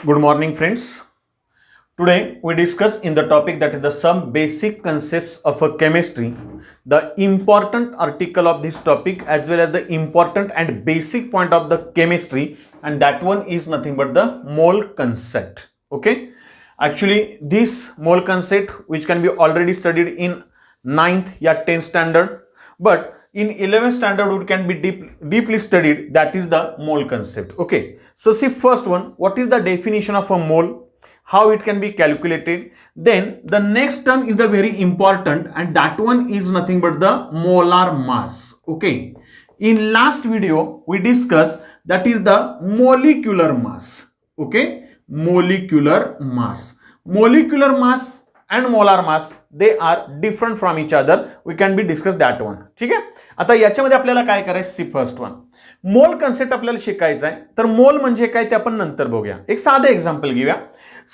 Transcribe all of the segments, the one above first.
Good morning, friends. Today we discuss in the topic that is the some basic concepts of a chemistry, the important article of this topic as well as the important and basic point of the chemistry, and that one is nothing but the mole concept. Okay, actually this mole concept which can be already studied in 9th या 10th standard, but in 11th standard it can be deeply studied, that is the mole concept. Okay, so see first one, what is the definition of a mole, how it can be calculated. Then the next term is the very important, and that one is nothing but the molar mass. Okay, in last video we discussed that is the molecular mass. Okay, molecular mass and molar mass, they are different from each other. We can be discuss that one. ठीक आहे, आता याच्यामध्ये आपल्याला काय करायचं, see first one mole concept आपल्याला शिकायचा आहे. तर मोल म्हणजे काय ते आपण नंतर बघूया. एक साधं एक्झाम्पल घेऊया.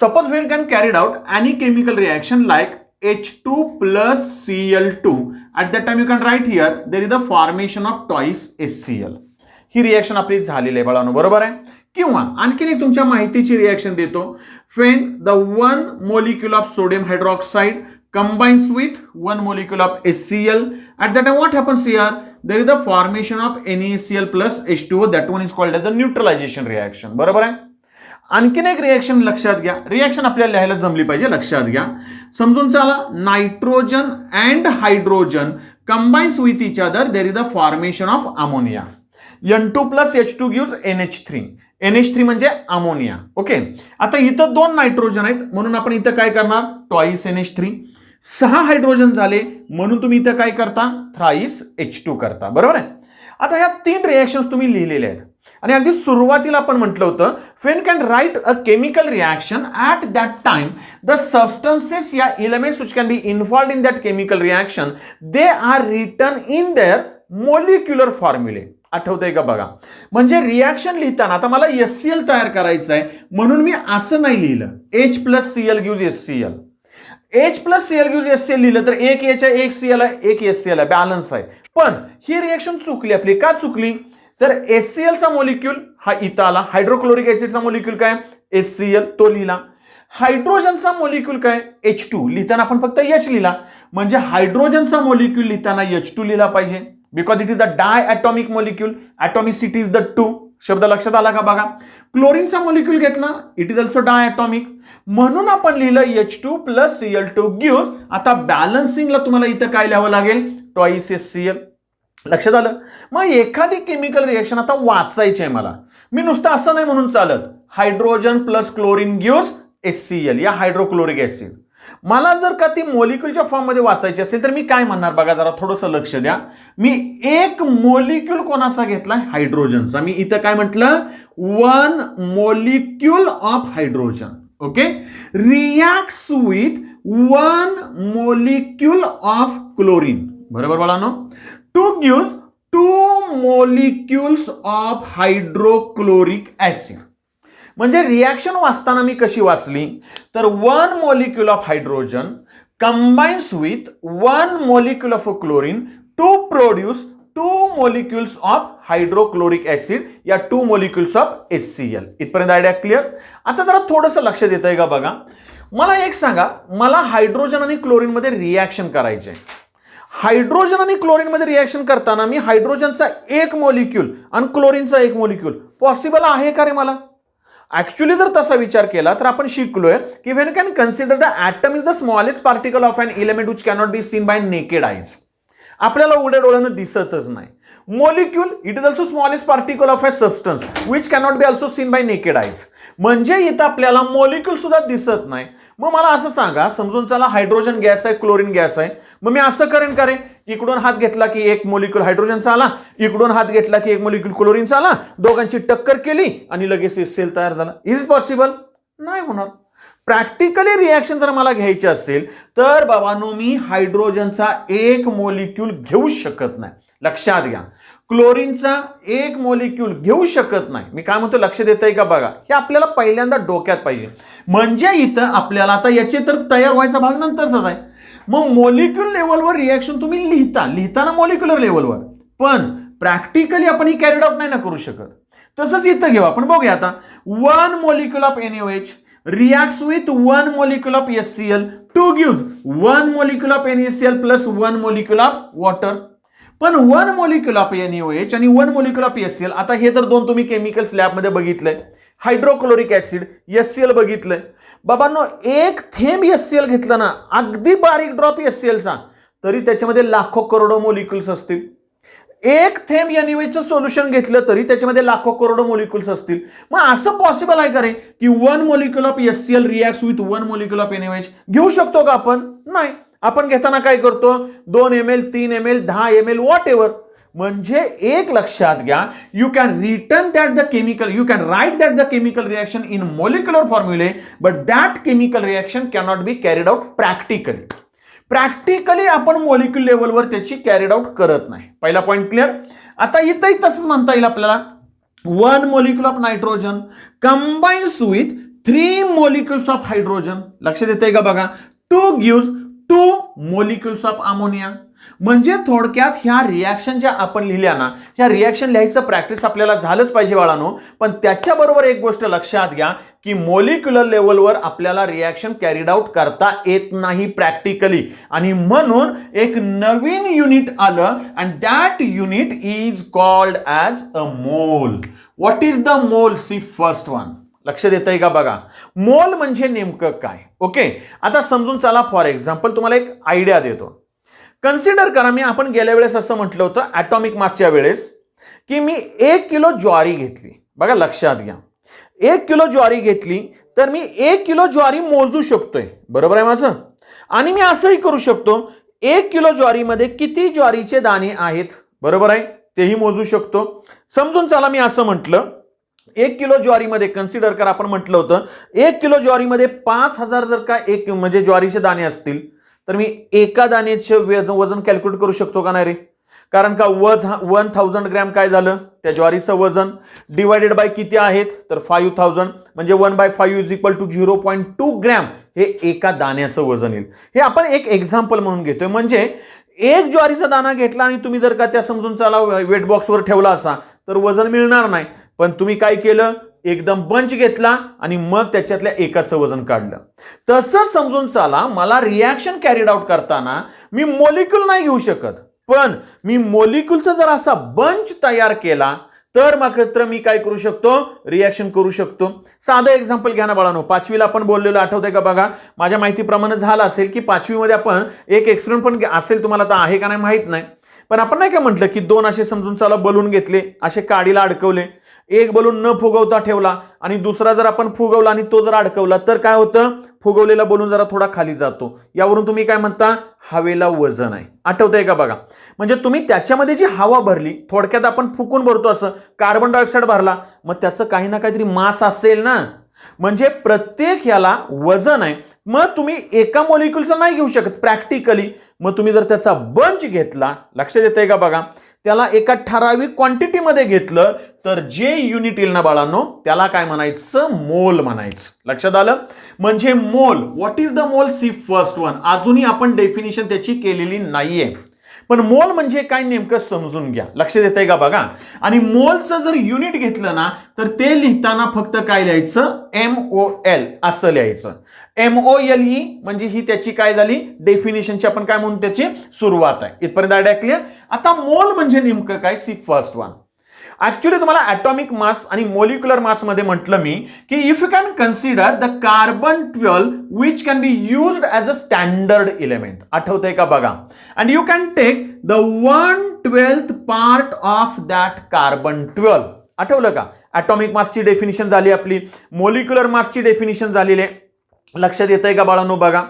Suppose we can carried out any chemical reaction like H2 plus Cl2. At that time you can write here there is the formation of twice HCl. He reaction आपली झालेली आहे बाळांनो, बरोबर आहे. किंवा आणखीन एक तुमच्या माहितीची रिएक्शन देतो. when the one molecule of sodium hydroxide combines with one molecule of HCl, at that time what happens here, there is the formation of NaCl plus H2O. that one is called as the neutralization reaction. बरोबर आहे. आणखीन एक reaction लक्षात घ्या, reaction आपल्याला लिहायला जमली पाहिजे, लक्षात घ्या, समजून चला. Nitrogen and hydrogen combines with each other, there is the formation of ammonia. N2 plus H2 gives NH3. NH3 म्हणजे अमोनिया. ओके, आता इथं दोन नायट्रोजन आहेत म्हणून आपण इथं काय करणार, ट्वाइस NH3. 6 हायड्रोजन झाले म्हणून तुम्ही इथं काय करता, थ्राइस H2 करता. बरोबर आहे. आता ह्या 3 रिएक्शन्स तुम्ही लिहिलेल्या आहेत आणि अगदी सुरुवातीला आपण म्हटलं होतं when can write a chemical reaction at that time the substances या elements which can be involved in that chemical reaction they are written in their molecular formulae. आठवतंय का बघा, म्हणजे रिएक्शन लिहिताना आता मला HCl तयार करायचं आहे म्हणून मी असं नाही लिहिलं H plus Cl gives HCl. H plus Cl gives HCl लिहिलं तर एक H आहे, एक Cl आहे, एक HCl आहे, बॅलन्स आहे. पण ही रिएक्शन चुकली आपली. का चुकली, तर HCl चा मॉलिक्यूल हा इथं आला, हायड्रोक्लोरिक ऍसिडचा मॉलिक्यूल काय HCl तो लिहिला, हायड्रोजनचा मॉलिक्यूल काय H2 लिहिताना आपण फक्त H लिहिला, म्हणजे हायड्रोजनचा मॉलिक्यूल लिहिताना H2 लिहिला पाहिजे, because it is the diatomic molecule, atomicity is the 2. शब्द लक्षात आला का बघा. क्लोरीनचा मॉलिक्यूल घेतला, इट इज ऑल्सो डायॲटॉमिक, म्हणून आपण लिहिलं H2 plus Cl2 gives. आता बॅलन्सिंगला तुम्हाला इथं काय लिहावं लागेल, ट्वाइस HCl. लक्षात आलं. मग एखादी केमिकल रिएक्शन आता वाचायची आहे मला, मी नुसतं असं नाही म्हणून चालत, hydrogen plus chlorine gives HCl या हायड्रोक्लोरिक ऍसिड. मला जर का ती मॉलिक्यूलच्या फॉर्म मध्ये वाचायची असेल तर मी काय म्हणणार बघा, जरा थोडंसं लक्ष द्या. मी एक मॉलिक्यूल कोणाचा घेतलाय, हायड्रोजनचा. मी इथं काय म्हटलं, one molecule of hydrogen. Okay, reacts with one molecule of chlorine. बरोबर बाळांनो, to gives 2 molecules of hydrochloric acid. म्हणजे रिएक्शन वाचताना मी कशी वाचली, तर 1 molecule of hydrogen combines with 1 molecule of chlorine to produce 2 molecules of hydrochloric acid या 2 molecules of HCl. इथपर्यंत आयडिया क्लिअर. आता जरा थोडंसं लक्ष देत आहे का बघा. मला एक सांगा, मला हायड्रोजन आणि क्लोरीन मध्ये रिएक्शन करायचे. हायड्रोजन आणि क्लोरीन मध्ये रिएक्शन करताना मी हायड्रोजनचा एक मॉलिक्यूल आणि क्लोरीनचा एक मॉलिक्यूल पॉसिबल आहे का रे मला. ऍक्च्युअली जर तसा विचार केला तर आपण शिकलोय की when can consider the atom is the smallest particle of an element which cannot be seen by naked eyes. आपल्याला उघड्या डोळ्यानं दिसतच नाही. Molecule it is also smallest particle of a substance which cannot be also seen by naked eyes. म्हणजे इथं आपल्याला molecule सुद्धा दिसत नाही. मग मला असं सांगा, समजून चला हायड्रोजन गॅस आहे, क्लोरीन गॅस आहे, मग मी असं करेन का रे, इकडून हात घेतला की एक मॉलिक्यूल हायड्रोजनचा आला, इकडून हात घेतला की एक मॉलिक्यूल क्लोरीनचा आला, दोघांची टक्कर केली आणि लगेच HCl तयार झाला. Is it possible? नाही होणार. प्रॅक्टिकली रिएक्शन जर मला घ्यायची असेल तर बाबांनो मी हायड्रोजनचा एक मॉलिक्यूल घेऊ शकत नाही. लक्षात घ्या, क्लोरीनचा एक मॉलिक्यूल घेऊ शकत नाही. मी काय म्हणतो, लक्ष देताय का बघा, हे आपल्याला पहिल्यांदा डोक्यात पाहिजे. म्हणजे इथं आपल्याला आता याचे तर तयार व्हायचा भाग नंतरचाच आहे. मग मॉलिक्यूल लेवलवर रिएक्शन तुम्ही लिहिताना मॉलिक्युलर लेवलवर, पण प्रॅक्टिकली आपण ही कॅरीड आउट नाही ना करू शकत. तसंच इथं घेऊ आपण, बघूया आता. 1 molecule of NaOH reacts with 1 molecule of HCl to gives 1 molecule of NaCl plus 1 molecule of water. पण 1 molecule of NaOH आणि 1 molecule of HCl, आता हे तर दोन तुम्ही केमिकल्स लॅबमध्ये बघितलंय. हायड्रोक्लोरिक ऍसिड HCl बघितलंय. बाबांनो, एक थेंब HCl घेतलं ना, अगदी बारीक ड्रॉप HClचा, तरी त्याच्यामध्ये लाखो करोडो मोलिक्युल्स असतील. एक थेंब NaOH सोल्युशन घेतलं तरी त्याच्यामध्ये लाखो करोडो मोलिक्युल्स असतील. मग असं पॉसिबल आहे का रे की 1 molecule of HCl reacts with 1 molecule of NaOH? घेऊ शकतो का आपण? नाही. आपण घेताना काय करतो? 2 ml, 3 ml, 10 ml, whatever. म्हणजे एक लक्षात घ्या, you can return that the chemical, you can write that the chemical reaction in molecular formulae, but that chemical reaction cannot be carried out practically. Practically आपण molecule लेवलवर त्याची carried out करत नाही. पहिला पॉइंट क्लिअर. आता इथंही तसंच म्हणता येईल आपल्याला. 1 molecule of nitrogen combines with 3 molecules of hydrogen. लक्षात येतंय का बघा? 2 gives 2 molecules of ammonia. म्हणजे थोडक्यात ह्या रिॲक्शन ज्या आपण लिहिल्या ना, ह्या रिॲक्शन लिहायचं प्रॅक्टिस आपल्याला झालंच पाहिजे बाळांनो. पण त्याच्याबरोबर एक गोष्ट लक्षात घ्या की मोलिक्युलर लेवलवर आपल्याला रिॲक्शन कॅरिड आउट करता येत नाही प्रॅक्टिकली, आणि म्हणून एक नवीन युनिट आलं, and that unit is called as a mole. What is the mole? See first one. लक्षात येतंय का बघा? मोल म्हणजे नेमकं काय? ओके, आता समजून चला. फॉर एक्झाम्पल तुम्हाला एक आयडिया देतो. कन्सिडर करा, मी आपण गेल्या वेळेस असं म्हटलं होतं ॲटॉमिक मासच्या वेळेस की मी 1 किलो ज्वारी घेतली. बघा लक्षात घ्या, 1 किलो ज्वारी घेतली तर मी 1 किलो ज्वारी मोजू शकतोय. बरोबर आहे माझं? आणि मी असंही करू शकतो, 1 किलो ज्वारीमध्ये किती ज्वारीचे दाणे आहेत, बरोबर आहे, तेही मोजू शकतो. समजून चला, मी असं म्हटलं 1 किलो ज्वारीमध्ये कन्सिडर करा, आपण म्हटलं होतं 1 किलो ज्वारीमध्ये 5000 जर का एक म्हणजे ज्वारीचे दाणे असतील, तर मी एका दाण्याचे वजन कॅल्क्युलेट करू शकतो का नाही रे? कारण का 1000 ग्रॅम काय झालं त्या ज्वारीचं वजन, डिवायडेड बाय किती आहेत तर 5000, म्हणजे 1/5 इज इक्वल टू 0.2 ग्रॅम हे एका दाण्याचं वजन येईल. हे आपण एक एक्झाम्पल म्हणून घेतोय. म्हणजे एक ज्वारीचा दाणा घेतला आणि तुम्ही जर का त्या समजून चला वेट बॉक्सवर ठेवला असा तर वजन मिळणार नाही. पण तुम्ही काय केलं, एकदम बंच घेतला आणि मग त्याच्यातल्या एकाचं वजन काढलं. तसं समजून चला, मला रिॲक्शन कॅरिड आउट करताना मी मॉलिक्यूल नाही घेऊ शकत, पण मी मॉलिक्यूलचा जर असा बंच तयार केला तर मात्र मी काय करू शकतो, रिॲक्शन करू शकतो. साधं एक्झाम्पल घ्या ना बाळांनो. 5वीला आपण बोललेलं आठवतंय का बघा? माझ्या माहितीप्रमाणे झालं असेल की 5वी मध्ये आपण एक एक्सपेरिमेंट पण असेल, तुम्हाला आता आहे का नाही माहित नाही, पण आपण नाही का म्हटलं की 2 असे समजून चला बलून घेतले, असे काडीला अडकवले, एक बलून न फुगवता ठेवला आणि दुसरा जर आपण फुगवला आणि तो जर अडकवला तर काय होतं, फुगवलेला बलून जरा थोडा खाली जातो. यावरून तुम्ही काय म्हणता, हवेला वजन आहे. आठवतंय का बघा? म्हणजे तुम्ही त्याच्यामध्ये जी हवा भरली, थोडक्यात आपण फुकून भरतो असं, कार्बन डायऑक्साईड भरला, मग त्याचं काही ना काहीतरी मास असेल ना. म्हणजे प्रत्येक याला वजन आहे. मग तुम्ही एका मॉलिक्यूलचं नाही घेऊ शकत प्रॅक्टिकली. मग तुम्ही जर त्याचा बंच घेतला, लक्षात येतंय का बघा, त्याला एका ठराविक क्वांटिटीमध्ये घेतलं तर जे युनिट येईल ना बाळांनो, त्याला काय म्हणायचं, मोल म्हणायचं. लक्षात आलं? म्हणजे mole, what is the mole? See first one. अजूनही आपण डेफिनेशन त्याची केलेली नाहीये, पण मोल म्हणजे काय नेमकं समजून घ्या. लक्षात येतंय का बघा? आणि मोलचं जर युनिट घेतलं ना तर ते लिहिताना फक्त काय लिहायचं, MOL असं लिहायचं. MOLE म्हणजे ही त्याची काय झाली, डेफिनेशनची आपण काय म्हणून त्याची सुरुवात आहे. इथपर्यंत आयडिया क्लिअर? आता मोल म्हणजे नेमकं काय? See first one. ऍक्च्युअली तुम्हाला ॲटॉमिक मास आणि मोलिक्युलर मास मध्ये म्हटलं मी की if you can consider the carbon 12 which can be used as a standard element. आठवतंय का बघा? And you can take the 1/12 part of that carbon 12. आठवलं का? ॲटॉमिक मासची डेफिनिशन झाली आपली, मोलिक्युलर मासची डेफिनिशन झालेली आहे. लक्षात येतंय का बाळांनो? बघा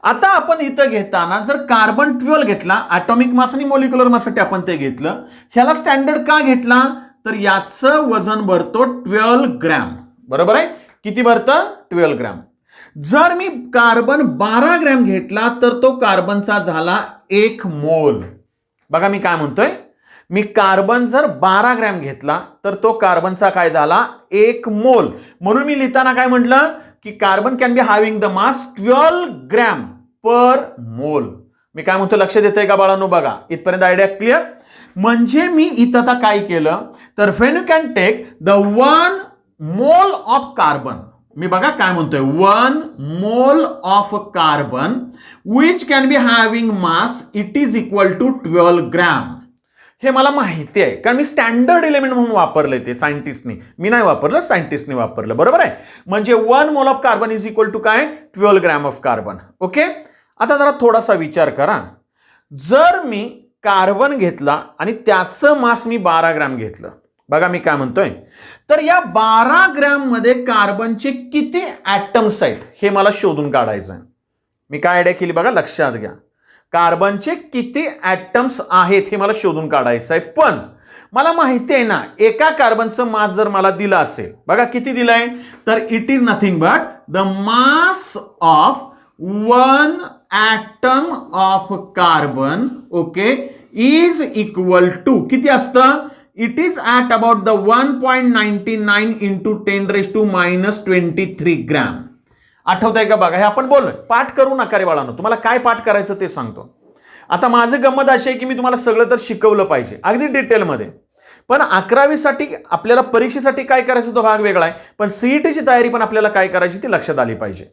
आता आपण इथं घेताना जर कार्बन 12 घेतला, ॲटॉमिक मास आणि मोलिक्युलर माससाठी आपण ते घेतलं. ह्याला स्टँडर्ड का घेतला तर याचं वजन भरतो 12 ग्रॅम. बरोबर आहे? किती भरतं? 12 ग्रॅम. जर मी कार्बन 12 ग्रॅम घेतला तर तो कार्बनचा झाला 1 मोल. बघा मी काय म्हणतोय, मी कार्बन जर 12 ग्रॅम घेतला तर तो कार्बनचा काय झाला, 1 मोल. म्हणून मी लिहिताना काय म्हटलं की carbon can be having the mass 12 gram per मोल. मी काय म्हणतो, लक्षात येतंय का बाळांनो? बघा इथपर्यंत आयडिया क्लिअर? म्हणजे मी इथं आता काय केलं तर when you can take the 1 mole of carbon, मी बघा काय म्हणतोय 1 mole of carbon which can be having mass it is equal to 12 gram. हे मला माहिती आहे कारण मी स्टँडर्ड एलिमेंट म्हणून वापरलंय, ते सायंटिस्टनी, मी नाही वापरलं, सायंटिस्टनी वापरलं, बरोबर आहे. म्हणजे 1 mole of carbon is equal to काय 12 ग्रॅम ऑफ कार्बन. ओके, आता जरा थोडासा विचार करा, जर मी कार्बन घेतला आणि त्याचं मास मी 12 ग्रॅम घेतलं, बघा मी काय म्हणतोय, तर या 12 ग्रॅम मध्ये कार्बनचे किती ऍटम्स आहेत हे मला शोधून काढायचं आहे. मी काय आयडिया केली बघा, लक्षात घ्या, कार्बनचे किती ऍटम्स आहेत हे मला शोधून काढायचं आहे. पण मला माहिती आहे ना, एका कार्बनचं मास जर मला दिलं असेल, बघा किती दिलंय, तर it is nothing but the mass of 1 atom of carbon, okay, is equal to किती असतं, it is at about the 1.99 into 10⁻⁻23 gram. आठवतंय का बघा, हे आपण बोललोय, पाठ करू नका रे बाळांनो, तुम्हाला काय पाठ करायचं ते सांगतो. आता माझं गंमत अशी आहे की मी तुम्हाला सगळं तर शिकवलं पाहिजे अगदी डिटेलमध्ये, पण 11वी साठी आपल्याला परीक्षेसाठी काय करायचं तो भाग वेगळा आहे, पण सीईटीची तयारी पण आपल्याला काय करायची ती लक्षात आली पाहिजे.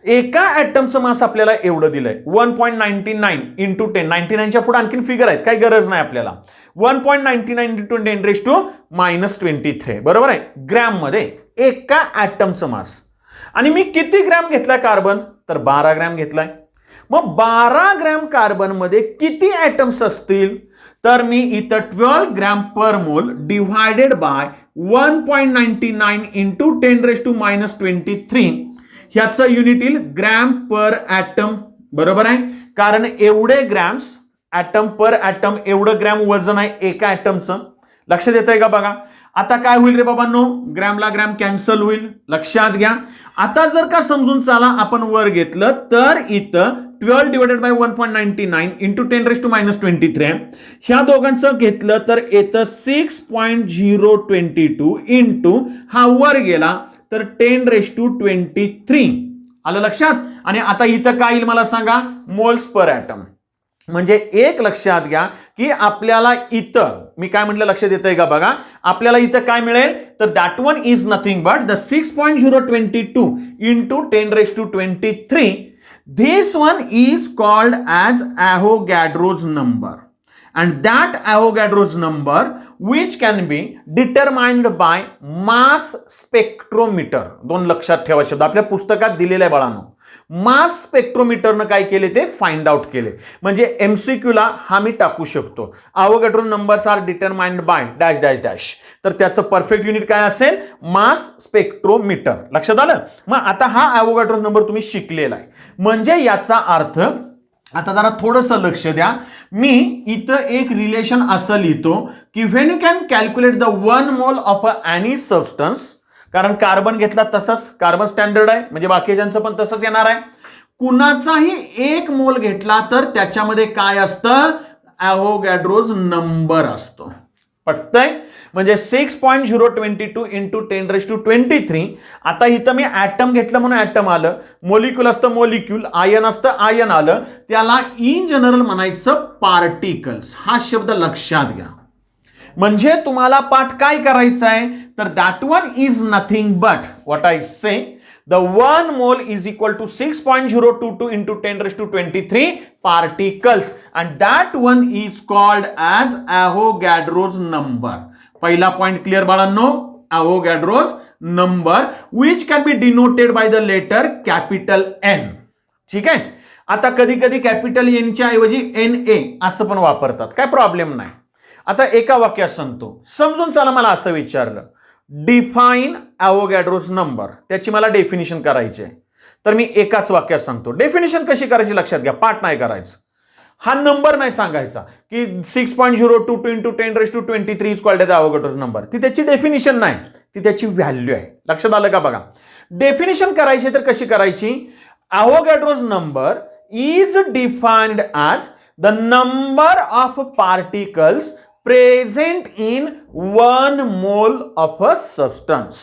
एका ॲटमचं मास आपल्याला एवढं दिलंय 1.99 इंटू 10, 99च्या पुढे आणखीन फिगर आहेत, काही गरज नाही आपल्याला, 1.99 इंटू 10⁻⁻23, बरोबर आहे, ग्रॅम मध्ये एका ॲटमचं मास. आणि मी किती ग्रॅम घेतलाय कार्बन, तर 12 ग्रॅम घेतलाय. मग 12 ग्रॅम कार्बन मध्ये किती ॲटम्स असतील, तर मी इथं 12 ग्रॅम पर मोल डिवायडेड बाय 1.99 इंटू 10⁻⁻23 ह्याचं युनिट येईल ग्रॅम पर ॲटम, बरोबर आहे, कारण एवढे ग्रॅम्स ॲटम पर ॲटम, एवढं ग्रॅम वजन आहे एका ॲटमचं. लक्षात येतंय का बघा. आता काय होईल रे बाबांनो, ग्रॅमला ग्रॅम कॅन्सल होईल, लक्षात घ्या. आता जर का समजून चला आपण वर घेतलं तर इथं 12 डिवायडेड बाय 1.99 इंटू 10⁻⁻23 ह्या दोघांचं घेतलं तर येतं 6.022 इंटू हा वर गेला तर 10⁻23 आलं लक्षात. आणि आता इथं काय येईल मला सांगा, मोल्स पर ॲटम. म्हणजे एक लक्षात घ्या की आपल्याला इथं मी काय म्हटलं लक्षात येतंय का बघा, आपल्याला इथं काय मिळेल तर that one is nothing but the 6.022 into 10⁻23. This one is called as Avogadro's number, and that Avogadro's number which can be determined by mass spectrometer. दोन लक्षात ठेवा शब्द आपल्या पुस्तकात दिलेला आहे बाळांनो. मास स्पेक्ट्रोमीटरनं काय केले ते फाइंड आउट केले. म्हणजे एमसीक्यूला हा मी टाकू शकतो, Avogadro numbers are determined by dash dash dash, तर त्याचं परफेक्ट युनिट काय असेल, मास स्पेक्ट्रोमीटर. लक्षात आलं. मग आता हा अवोगॅड्रो नंबर तुम्ही शिकलेला आहे, म्हणजे याचा अर्थ आता जरा थोडंसं लक्ष द्या. मी इथं एक रिलेशन असं लिहितो की when you can calculate the 1 mole of any substance, कारण कार्बन घेतला तसंच, कार्बन स्टँडर्ड आहे म्हणजे बाकीच्यांचं पण तसंच येणार आहे. कुणाचाही 1 मोल घेतला तर त्याच्यामध्ये काय असतं, अवोगॅड्रोज नंबर असतो. पटतंय. म्हणजे 6.022 इंटू 10⁻23. आता इथं मी ॲटम घेतलं म्हणून ॲटम आलं, मोलिक्यूल असतं मोलिक्यूल, आयन असतं आयन आलं, त्याला इन जनरल म्हणायचं पार्टिकल्स. हा शब्द लक्षात घ्या. म्हणजे तुम्हाला पाठ काय करायचा आहे तर that one is nothing but what I say, the 1 mole is equal to 6.022 into 10⁻23 particles and that one is called as Avogadro's number. पहिला पॉइंट क्लिअर बाळांनो, Avogadro's number which can be denoted by the letter capital N. ठीक आहे. आता कधी कधी capital एनच्या ऐवजी NA असं पण वापरतात, काय प्रॉब्लेम नाही. आता एका वाक्यात सांगतो, समजून चला. मला असं विचारलं डिफाईन अवोगॅड्रोज नंबर, त्याची मला डेफिनेशन करायची आहे, तर मी एकाच वाक्यात सांगतो. डेफिनेशन कशी करायची लक्षात घ्या, पाठ नाही करायचं, हा नंबर नाही सांगायचा की 6.022 into 10⁻23 is called the Avogadro's number. ती त्याची डेफिनेशन नाही, ती त्याची व्हॅल्यू आहे. लक्षात आलं का बघा. डेफिनेशन करायची तर कशी करायची, Avogadro's number is defined as the number of particles present in 1 mole of a substance.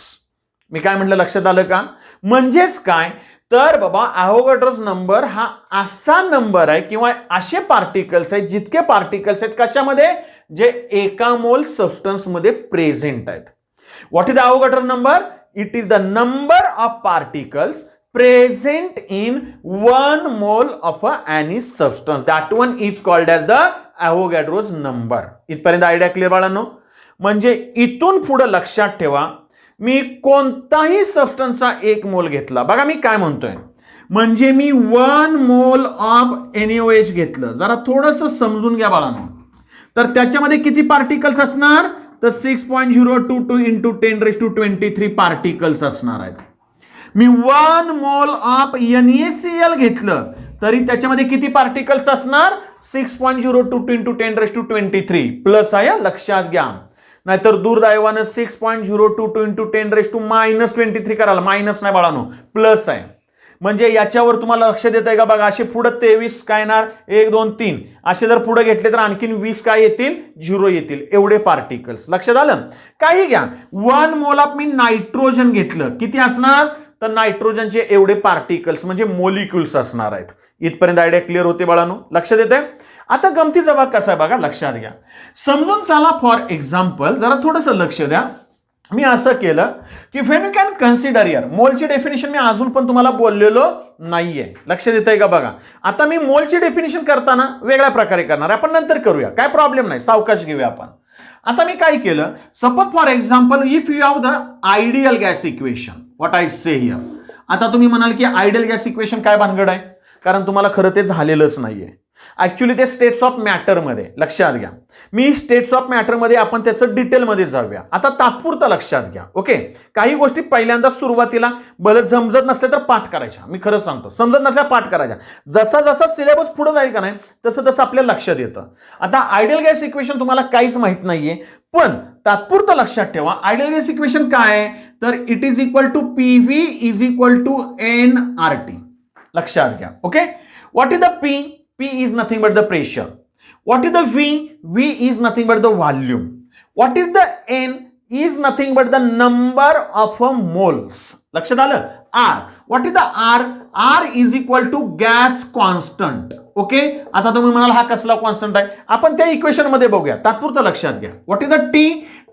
मी काय म्हटलं लक्षात आलं का. म्हणजेच काय तर बाबा अवोगॅड्रोज नंबर हा असा नंबर आहे किंवा असे पार्टिकल्स आहेत, जितके पार्टिकल्स आहेत कशामध्ये, जे एका मोल सबस्टन्स मध्ये प्रेझेंट आहेत. What is the Avogadro number? It is the number of particles present in 1 mole of any substance. That one is called as the Avogadro's number. इथपर्यंत आयडिया क्लिअर बाळांनो? म्हणजे इथून पुढे लक्षात ठेवा, मी कोणताही सबस्टन्सचा 1 मोल घेतला, बघा मी काय म्हणतोय, म्हणजे मी 1 मोल ऑफ NaOH घेतलं, जरा थोडंसं समजून घ्या बाळांनो, तर त्याच्यामध्ये किती पार्टिकल्स असणार? तर 6.022 इंटू 10⁻23 पार्टिकल्स असणार आहेत. मी 1 मोल ऑफ NaCl घेतलं तरी त्याच्यामध्ये किती पार्टिकल्स असणार? 6.022 इंटू 10⁻23 प्लस आहे, लक्षात घ्या. नाहीतर दुर्दैवानं 6.022 इंटू 10⁻23 करायला, मायनस नाही बाळांनो, प्लस आहे. म्हणजे याच्यावर तुम्हाला लक्ष देत आहे का? बघा असे पुढे 23 काय येणार, 1 2 3 असे जर पुढे घेतले तर आणखीन 20 काय येतील, 0 येतील. एवढे पार्टिकल्स. लक्षात आलं? काही घ्या, 1 मोल ऑफ मी नायट्रोजन घेतलं, किती असणार? तर नायट्रोजनचे एवढे पार्टिकल्स म्हणजे मोलिक्युल्स असणार आहेत. इथपर्यंत आयडिया क्लिअर होते बाळांनो? लक्षात येते? आता गमतीचा भाग कसा आहे बघा, लक्षात घ्या, समजून चला. फॉर एक्झाम्पल जरा थोडंसं लक्ष द्या. मी असं केलं की when you can consider here, मोलची डेफिनेशन मी अजून पण तुम्हाला बोललेलो नाहीये. लक्षात येतंय का? बघा आता मी मोलची डेफिनेशन करताना वेगळ्या प्रकारे करणार, आपण नंतर करूया, काय प्रॉब्लेम नाही, सावकाश घेऊया आपण. आता मी काय केलं, suppose for example if you have the ideal gas equation, what I say here. आता तुम्ही म्हणाल की आयडियल गॅस इक्वेशन काय भानगड आहे, कारण तुम्हाला खरं ते झालेलंच नाहीये. ऍक्च्युली ते स्टेट्स ऑफ मॅटर मध्ये, लक्षात घ्या, मी स्टेट्स ऑफ मॅटर मध्ये आपण त्याचं डिटेलमध्ये जाऊया. आता तात्पुरतं लक्षात घ्या. ओके, काही गोष्टी पहिल्यांदा सुरुवातीला भलं समजत नसले तर पाठ करायच्या, मी खरं सांगतो, समजत नसल्या पाठ करायच्या. जसा जसा सिलेबस पुढे जाईल का नाही तसं तसं आपल्या लक्षात येतं. आता आयडियल गॅस इक्वेशन तुम्हाला काहीच माहित नाहीये, पण तात्पुरतं लक्षात ठेवा, आयडियल गॅस इक्वेशन काय आहे, तर it is equal to PV is equal to nRT. लक्षात घ्या. Okay, what is the P? P is nothing but the pressure. What is the V? V is nothing but the volume. What is the N? Is nothing but the number of moles. लक्षात आलं? R. What is the R? R is equal to gas constant. Okay, आता तुम्ही म्हणाल हा कसला constant आहे, आपण त्या इक्वेशन मध्ये बघूया, तात्पुरतं लक्षात घ्या. What is the T?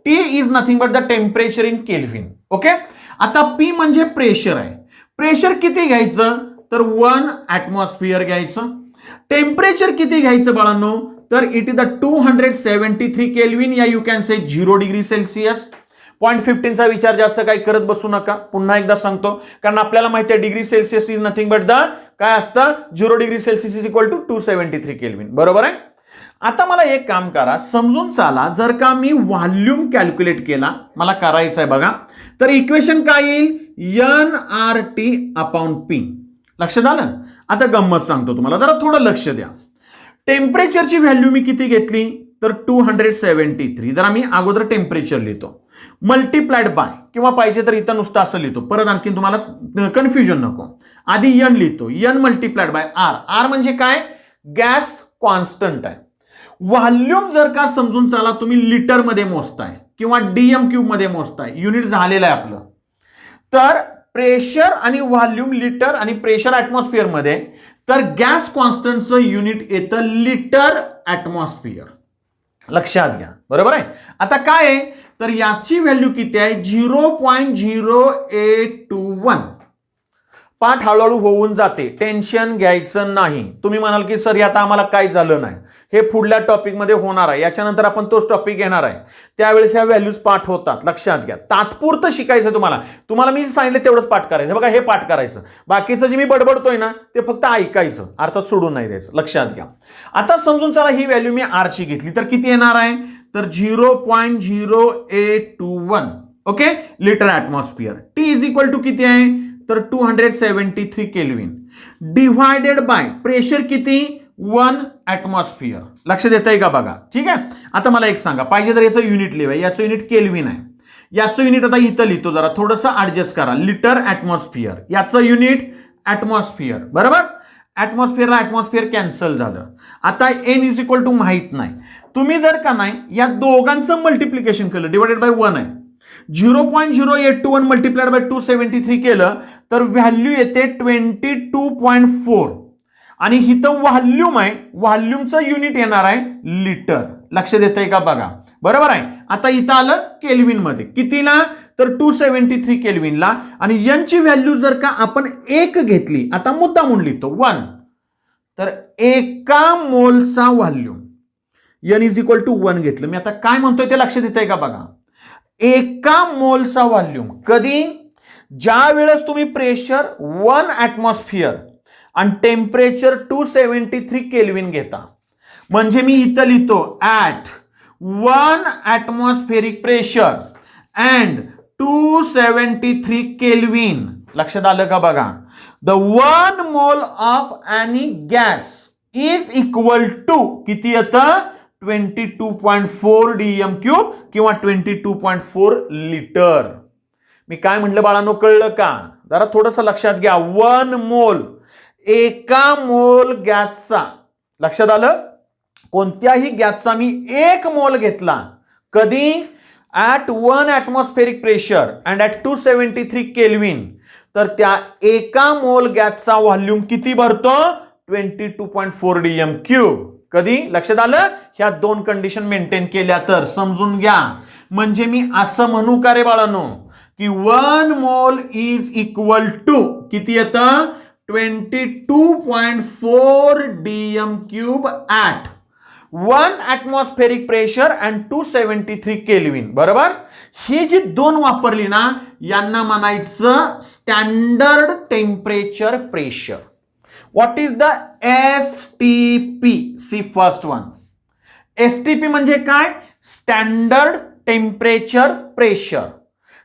T is nothing but the temperature in Kelvin. Okay, आता P म्हणजे प्रेशर आहे. प्रेशर किती घ्यायचं, तर 1 ऍटमॉस्फिअर घ्यायचं. टेम्परेचर किती घ्यायचं बाळांनो, तर इट इज द 273 केल्विन, या you can say 0 degree Celsius. 0.15 चा विचार जास्त काही करत बसू नका, पुन्हा एकदा सांगतो, कारण आपल्याला माहिती आहे degree Celsius is nothing but the काय असतं, 0 degree Celsius is equal to 273 kelvin. बरोबर आहे? आता मला एक काम करा, समजून चाला, जर का मी व्हॉल्यूम कॅल्क्युलेट केला, मला करायचं आहे बघा, तर इक्वेशन काय येईल, nRT अपॉन P. लक्षात आलं? आता गंमत सांगतो तुम्हाला, जरा थोडं लक्ष द्या. टेम्परेचरची व्हॅल्यू मी किती घेतली, तर 273. जरा मी अगोदर टेम्परेचर लिहितो, मल्टिप्लाइड बाय, किंवा पाहिजे तर इथं नुसतं असं लिहितो, परत आणखी तुम्हाला कन्फ्युजन नको. आधी n लिहितो, n multiplied by r. r म्हणजे काय, गॅस कॉन्स्टंट आहे. व्हॉल्यूम जर का समजून चाला तुम्ही लिटर मध्ये मोजताय किंवा DM क्यूब मध्ये मोजताय, युनिट झालेलं आहे आपलं, तर प्रेशर आणि व्हॉल्यूम लिटर आणि प्रेशर ऍटमॉस्फिअर मध्ये, तर गॅस कॉन्स्टंटचं युनिट येतं लिटर ऍटमॉस्फिअर. लक्षात घ्या. बरोबर आहे? आता काय आहे, तर याची व्हॅल्यू किती आहे, 0.0821. पाठ हळूहळू होऊन जाते, टेन्शन घ्यायचं नाही. तुम्ही म्हणाल की सर आता आम्हाला काय झालं नाही, हे पुढल्या टॉपिक मध्ये होणार आहे, याच्यानंतर आपण तोच टॉपिक घेणार आहे, त्यावेळेस ह्या व्हॅल्यूज पाठ होतात. लक्षात घ्या. तात्पुरतं शिकायचं तुम्हाला मी सांगितलं तेवढंच पाठ करायचं. बघा हे पाठ करायचं, बाकीचं जे मी बडबडतोय ना ते फक्त ऐकायचं, अर्थात सोडून नाही द्यायचं. लक्षात घ्या. आता समजून चला, ही व्हॅल्यू मी R ची घेतली तर किती येणार आहे, तर 0.0821. Okay, litre atmosphere. T is equal to किती आहे, तर 273 केल्विन डिवायडेड बाय प्रेशर किती, 1 ऍटमॉस्फिअर. लक्षात येतंय का बघा? ठीक आहे. आता मला एक सांगा, पाहिजे तर याचं युनिट लिहा, याचं युनिट केल्विन आहे, याचं युनिट आता इथं लिहितो, जरा थोडंसं ऍडजस्ट करा, लिटर ऍटमॉस्फिअर, याचं युनिट ऍटमॉस्फिअर. बरोबर? ऍटमॉस्फिअरला ऍटमॉस्फिअर कॅन्सल झालं. आता n इज इक्वल टू माहित नाही, तुम्ही जर का नाही या दोघांचं मल्टिप्लिकेशन केलं, डिवायडेड बाय 1 आहे, 0.0821 मल्टिप्लाइड बाय 273 केलं तर व्हॅल्यू येते 22.4. आणि इथं व्हॉल्यूम आहे, व्हॉल्यूमचं युनिट येणार आहे लिटर. लक्ष देतंय का बघा. बरोबर आहे. आता इथं आलं केल्विन मध्ये, कितीला तर 273 केल्विनला. आणि n ची व्हॅल्यू जर का आपण 1 घेतली, आता मुद्दा म्हणून लिहितो 1, तर एका मोलचा volume n is equal to 1 घेतलं. मी आता काय म्हणतोय ते लक्ष देतंय का बघा. एका मोलचा व्हॉल्यूम कधी, ज्या वेळेस तुम्ही प्रेशर 1 ॲटमॉस्फिअर आणि टेम्परेचर 273 केल्विन घेता. म्हणजे मी इथं लिहितो at 1 atmospheric pressure and 273 kelvin. लक्षात आलं का बघा. The 1 mole of any gas is equal to किती येतं, 22.4 dm³ किंवा 22.4 लिटर. मी काय म्हटलं बाळांनो, कळलं का. जरा थोडंसं लक्षात घ्या. 1 मोल, एका मोल गॅसचा, लक्षात आलं, कोणत्याही गॅसचा मी 1 मोल घेतला कधी, at 1 atmospheric pressure and at 273 kelvin, तर त्या एका मोल गॅसचा व्हॉल्यूम किती भरतो, 22.4 dm³. कधी, लक्षात आलं. ह्या दोन कंडिशन मेंटेन केल्या तर समजून घ्या. म्हणजे मी असं म्हणू का रे बाळांनो, की 1 मोल इज इक्वल टू किती येतं, 22.4 dm³ at 1 atmospheric pressure and 273 kelvin. बरोबर. ही जी दोन वापरली ना, यांना म्हणायचं standard temperature pressure. What is the STP? See first one. STP म्हणजे काय, standard temperature pressure.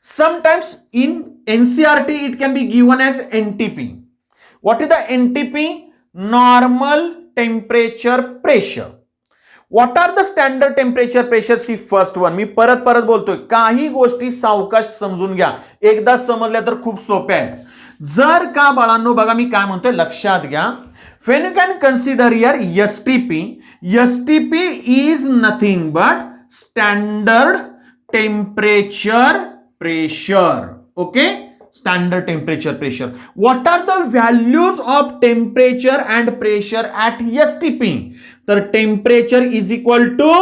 Sometimes in NCERT it can be given as NTP. What is the NTP? Normal temperature pressure. What are the standard temperature pressure? See first one. मी परत बोलतोय, काही गोष्टी सावकाश समजून घ्या. एकदा समजल्या तर खूप सोप्या आहेत. जर का बाळांनो बघा मी काय म्हणतोय लक्षात घ्या. When you can consider here STP is nothing but standard temperature pressure. Okay, standard temperature pressure. What are the values of temperature and pressure at STP? तर temperature is equal to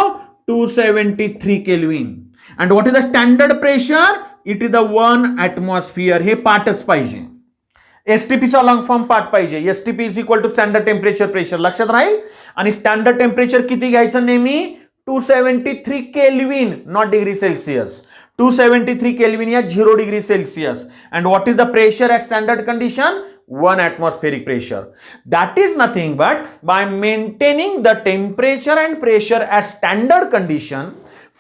273 Kelvin. And what is the standard pressure? It is the 1 atmosphere. हे पाठच पाहिजे. STP चा long form पाठ पाहिजे. STP is equal to standard temperature pressure. लक्षात राहील. आणि स्टँडर्ड टेम्परेचर किती घ्यायचं नेहमी, 273 kelvin, not degree Celsius. 273 Kelvin या 0 degree Celsius. And what is the pressure at standard condition? 1 atmospheric pressure. That is nothing but by maintaining the temperature and pressure at standard condition,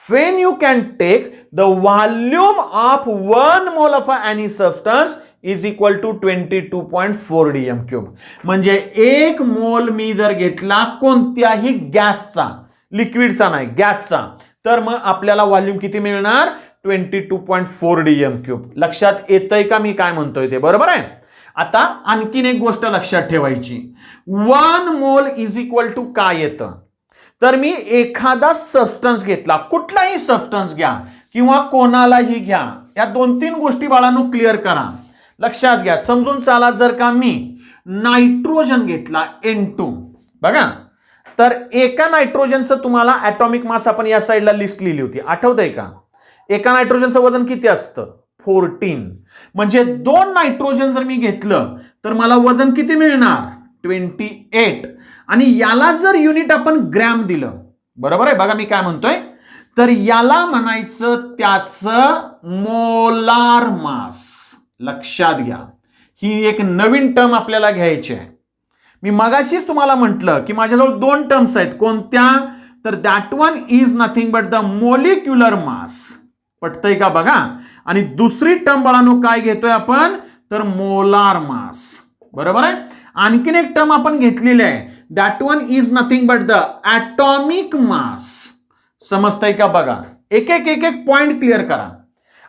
when you can take the volume of 1 mole of any substance is equal to 22.4 dm³. म्हणजे 1 मोल मी जर घेतला कोणत्याही गॅसचा, लिक्विडचा नाही गॅसचा, तर मग आपल्याला व्हॉल्यूम किती मिळणार, 22.4 dm³. लक्षात येतंय का मी काय म्हणतोय ते. बरोबर आहे. आता आणखीन एक गोष्ट लक्षात ठेवायची. 1 मोल इज इक्वल टू काय येतं, तर मी एखादा सबस्टन्स घेतला, कुठलाही सबस्टन्स घ्या किंवा कोणालाही घ्या, या 2-3 गोष्टी बाळांनो क्लिअर करा. लक्षात घ्या, समजून चाला. जर का मी नायट्रोजन घेतला N2, बघा, तर एका नायट्रोजनचं तुम्हाला ॲटॉमिक मास आपण या साईडला लिस्ट लिहिली होती, आठवतंय का. एका नायट्रोजनचं वजन किती असतं, 14. म्हणजे 2 नायट्रोजन जर मी घेतलं तर मला वजन किती मिळणार, 28. आणि याला जर युनिट आपण ग्रॅम दिलं, बरोबर आहे. बघा मी काय म्हणतोय, तर याला म्हणायचं त्याचं मोलार मास. लक्षात घ्या, ही एक नवीन टर्म आपल्याला घ्यायची आहे. मी मगाशीच तुम्हाला म्हटलं की माझ्याजवळ 2 टर्म्स आहेत. कोणत्या, तर that one is nothing but the molecular mass. पटतंय का बघा. आणि दुसरी टर्म बाळांनो काय घेतोय आपण, तर मोलार मास. बरोबर आहे. आणखीन एक टर्म आपण घेतलेली आहे, that one is nothing but the atomic mass. समजतंय का बघा. एक एक पॉइंट क्लिअर करा.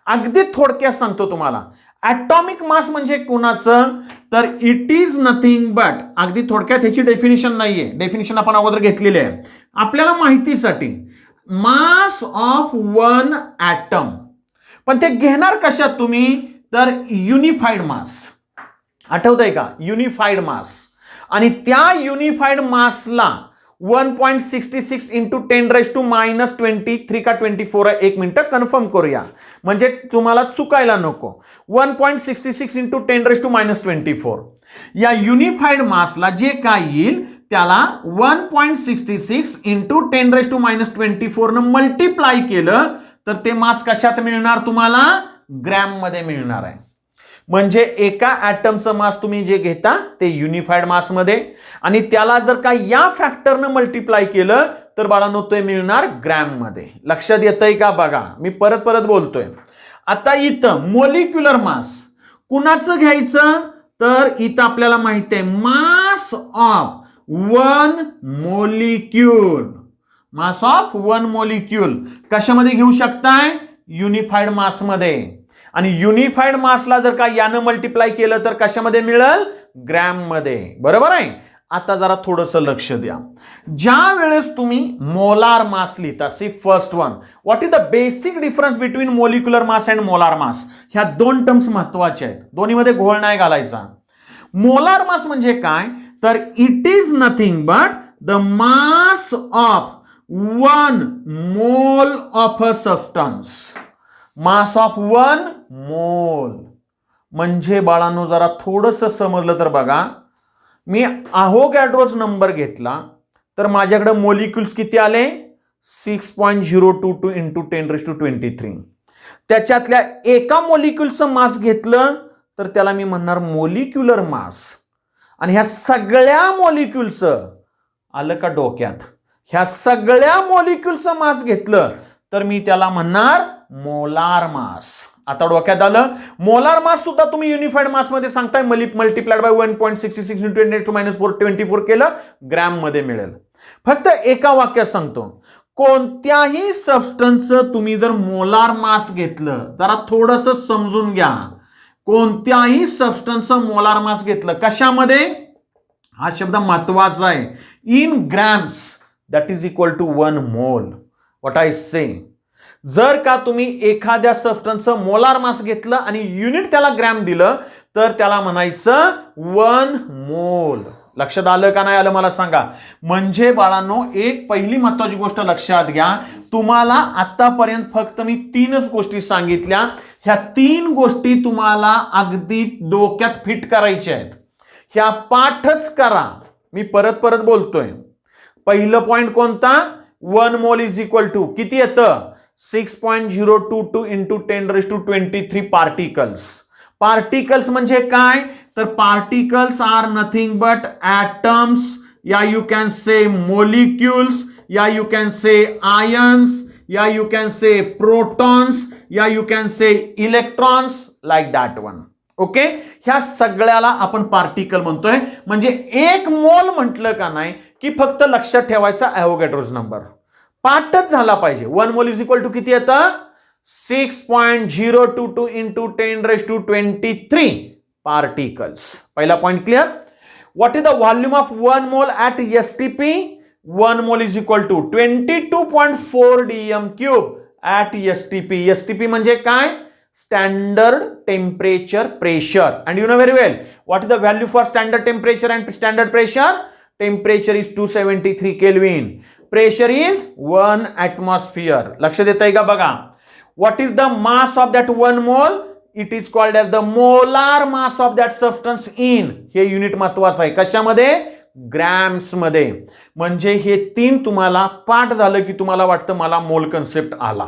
अगदी थोडक्यात सांगतो तुम्हाला. ॲटॉमिक मास म्हणजे कोणाचं, तर इट इज नथिंग बट, अगदी थोडक्यात ह्याची डेफिनेशन नाहीये, डेफिनेशन आपण अगोदर घेतलेली आहे आपल्याला माहितीसाठी. Mass of 1 atom. पण ते घेणार कशात तुम्ही, तर युनिफाईड मास. आठवतंय का, युनिफाईड मास. आणि त्या युनिफाईड मासला 1.66 इंटू 10⁻⁻23 का 24 आहे? एक मिनिट कन्फर्म करूया म्हणजे तुम्हाला चुकायला नको. 1.66 इंटू 10⁻⁻24 या युनिफाईड मासला जे काय येईल त्याला 1.66 इंटू 10⁻⁻24 न मल्टिप्लाय केलं तर ते मास कशात मिळणार तुम्हाला? ग्रॅम मध्ये मिळणार आहे. म्हणजे एका ॲटमचं मास तुम्ही जे घेता ते युनिफाईड मास मध्ये आणि त्याला जर का या फॅक्टरनं मल्टिप्लाय केलं तर बाळांनो ते मिळणार ग्रॅम मध्ये. लक्षात येतंय का? बघा मी परत परत बोलतोय. आता इथं मोलिक्युलर मास कुणाचं घ्यायचं तर इथं आपल्याला माहिती आहे mass of one molecule. Mass of one molecule कशामध्ये घेऊ शकताय? युनिफाईड मास मध्ये. आणि युनिफाईड मासला जर का यानं मल्टिप्लाय केलं तर कशामध्ये मिळेल? ग्रॅम मध्ये. बरोबर आहे. आता जरा थोडंसं लक्ष द्या. ज्या वेळेस तुम्ही मोलार मास लिहिता see first one, what is the basic difference between molecular mass and molar mass? ह्या दोन टर्म्स महत्वाच्या आहेत, दोन्हीमध्ये घोळ नाही घालायचा. मोलार मास म्हणजे काय तर it is nothing but the mass of one mole of a substance. Mass of one mole म्हणजे बाळांनो जरा थोडंसं समजलं तर बघा, मी अहोगॅड्रोज नंबर घेतला तर माझ्याकडे मोलिक्युल्स किती आले? 6.022 इंटू 10⁻23. त्याच्यातल्या एका मोलिक्युलचं मास घेतलं तर त्याला मी म्हणणार मोलिक्युलर मास. आणि ह्या सगळ्या मोलिक्युलचं आलं का डोक्यात? ह्या सगळ्या मोलिक्युलचं मास घेतलं तर मी त्याला म्हणणार मोलार मास. आता डोक्यात आलं? मोलार मास सुद्धा तुम्ही युनिफाईड मास मध्ये सांगताय मल्टिप्लाइड बाय 1.66 इंटू 10⁻⁻24 केलं ग्रॅम मध्ये मिळेल. फक्त एका वाक्यात सांगतो, कोणत्याही सबस्टन्सचं तुम्ही जर मोलार मास घेतलं, जरा थोडंसं समजून घ्या, कोणत्याही सबस्टन्सचं मोलार मास घेतलं कशामध्ये? हा शब्द महत्वाचा आहे. In grams that is equal to 1 mole. What I से, जर का तुम्ही एखाद्या सबस्टन्सचं मोलार मास घेतलं आणि युनिट त्याला ग्रॅम दिलं तर त्याला म्हणायचं 1 मोल. लक्षात आलं का नाही आलं मला सांगा. म्हणजे बाळांनो एक पहिली महत्वाची गोष्ट लक्षात घ्या, तुम्हाला आतापर्यंत फक्त मी 3च गोष्टी सांगितल्या. ह्या 3 गोष्टी तुम्हाला अगदी डोक्यात फिट करायच्या आहेत. ह्या पाठच करा. मी परत परत बोलतोय. पहिलं पॉइंट कोणता? 1 मोल इज इक्वल टू किती येतं? 6.022 इंटू 10⁻23 पार्टिकल्स. पार्टिकल्स म्हणजे काय तर particles are nothing but atoms, या यू कॅन से मोलिक्युल्स, या यू कॅन से आयन्स, या यू कॅन से प्रोटॉन्स, या you can say electrons, like that one. Okay, ह्या सगळ्याला आपण पार्टिकल म्हणतोय. म्हणजे 1 मोल म्हटलं का नाही की फक्त लक्षात ठेवायचा अवोगॅड्रोज नंबर पाठच झाला पाहिजे. 1 मोल इज इक्वल टू किती येतं? 6.022 इंटू 10⁻23 पार्टिकल्स. पहिला point clear. What is the volume of 1 mole at STP? 1 mole is equal to 22.4 dm³ at STP. STP म्हणजे काय? Standard temperature pressure. And you know very well what is the value for standard temperature and standard pressure? Temperature is 273 kelvin. Pressure is 1 atmosphere. लक्षात येतंय का बघा. What is the mass of that 1 mole? It is called as the molar mass of that substance in. हे unit महत्वाचं आहे. कशामध्ये? Grams मध्ये. म्हणजे हे 3 तुम्हाला पाठ झालं की तुम्हाला वाटतं मला मोल कन्सेप्ट आला.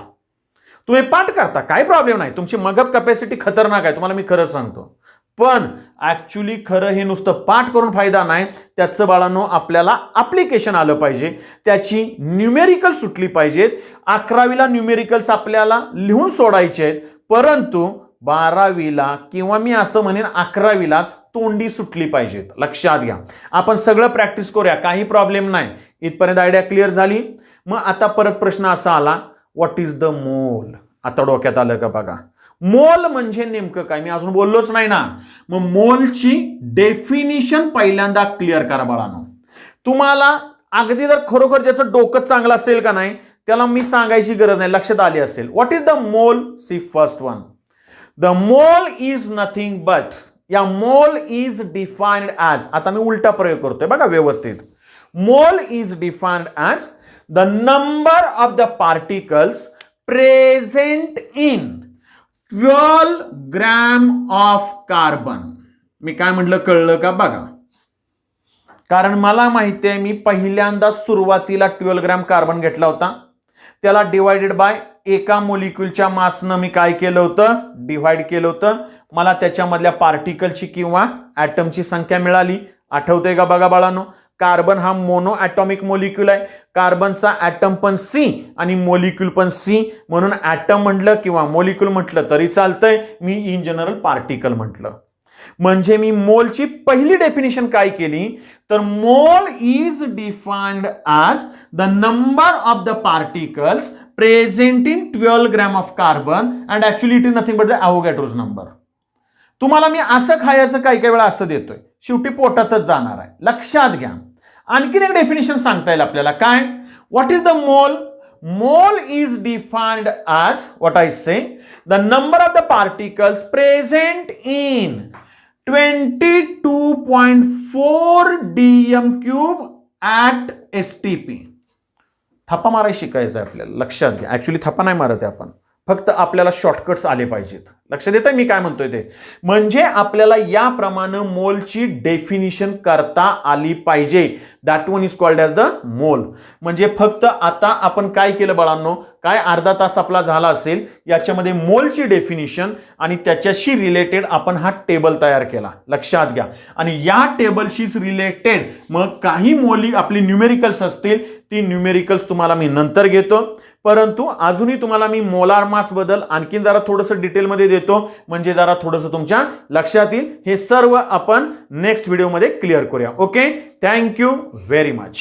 तुम्ही पाठ करता काय प्रॉब्लेम नाही. तुमची मगअप कॅपॅसिटी खतरनाक आहे, तुम्हाला मी खरं सांगतो. पण ऍक्च्युली खरं हे नुसतं पाठ करून फायदा नाही. त्याचं बाळांनो आपल्याला ऍप्लिकेशन आलं पाहिजे, त्याची न्यूमेरिकल सुटली पाहिजेत. 11वीला न्यूमेरिकल्स आपल्याला लिहून सोडायचे आहेत, परंतु 12वीला किंवा मी असं म्हणेन 11वीलाच तोंडी सुटली पाहिजेत. लक्षात घ्या. आपण सगळं प्रॅक्टिस करूया, काही प्रॉब्लेम नाही. इथपर्यंत आयडिया क्लिअर झाली. मग आता परत प्रश्न असा आला, व्हॉट इज द मोल? आता डोक्यात आलं का बघा. मोल म्हणजे नेमकं काय? मी अजून बोललोच नाही ना. मग मोलची डेफिनिशन पहिल्यांदा क्लिअर करा बाळांनो. तुम्हाला अगदी जर खरोखर ज्याचं डोकं चांगलं असेल का नाही त्याला मी सांगायची गरज नाही, लक्षात आली असेल. What is the mole? See first one, the mole is nothing but, या मोल इज डिफाइन्ड ॲज, आता मी उलटा प्रयोग करतोय बघा व्यवस्थित. Mole is defined as the number of the particles present in 12 gram of carbon. मी काय म्हटलं कळलं का बघा. कारण मला माहिती आहे मी पहिल्यांदा सुरुवातीला 12 ग्रॅम कार्बन घेतला होता, त्याला डिवाइडेड बाय एका मोलिक्युलच्या मासनं मी काय केलं होतं, डिवाइड केलं होतं. मला त्याच्यामधल्या पार्टिकलची किंवा ॲटमची संख्या मिळाली. आठवतंय का बघा बाळांनो. कार्बन हा मोनो ॲटॉमिक मोलिक्यूल आहे. कार्बनचा ॲटम पण सी आणि मोलिक्यूल पण सी, म्हणून ॲटम म्हटलं किंवा मोलिक्यूल म्हटलं तरी चालतंय. मी इन जनरल पार्टिकल म्हटलं. म्हणजे मी मोलची पहिली डेफिनेशन काय केली तर mole is defined as the number of the particles present in 12 gram of carbon and actually it is nothing but the Avogadro's number. तुम्हाला मी असं खायचं काही काही वेळा असं देतोय, शेवटी पोटातच जाणार आहे. लक्षात घ्या. आणखीन एक डेफिनेशन सांगता येईल आपल्याला. काय? व्हॉट इज द मोल? Mole is defined as what I say the number of the particles present in 22.4 dm cube at STP. थप्पा मारायला शिकायचं आपल्याला. लक्षात घ्या. ऍक्च्युली थप्पा नाही मारत आहे आपण, फक्त आपल्याला शॉर्टकट्स आले पाहिजेत. लक्षात येतंय मी काय म्हणतोय ते. म्हणजे आपल्याला याप्रमाणे मोलची डेफिनिशन करता आली पाहिजे. That one is called as the mole. म्हणजे फक्त आता आपण काय केलं बाळांनो, काय अर्धा तास आपला झाला असेल याच्यामध्ये मोलची डेफिनिशन आणि त्याच्याशी रिलेटेड आपण हा टेबल तयार केला. लक्षात घ्या. आणि या टेबलशीच रिलेटेड मग काही मोली आपली न्यूमेरिकल्स असतील, ती न्यूमेरिकल्स तुम्हाला मी नंतर घेतो. परंतु अजूनही तुम्हाला मी मोलार मास बद्दल आणखीन जरा थोडंसं डिटेलमध्ये देतो, म्हणजे जरा थोडंसं तुमच्या लक्षात येईल. हे सर्व आपण नेक्स्ट व्हिडिओमध्ये क्लिअर करूया. Okay, thank you very much.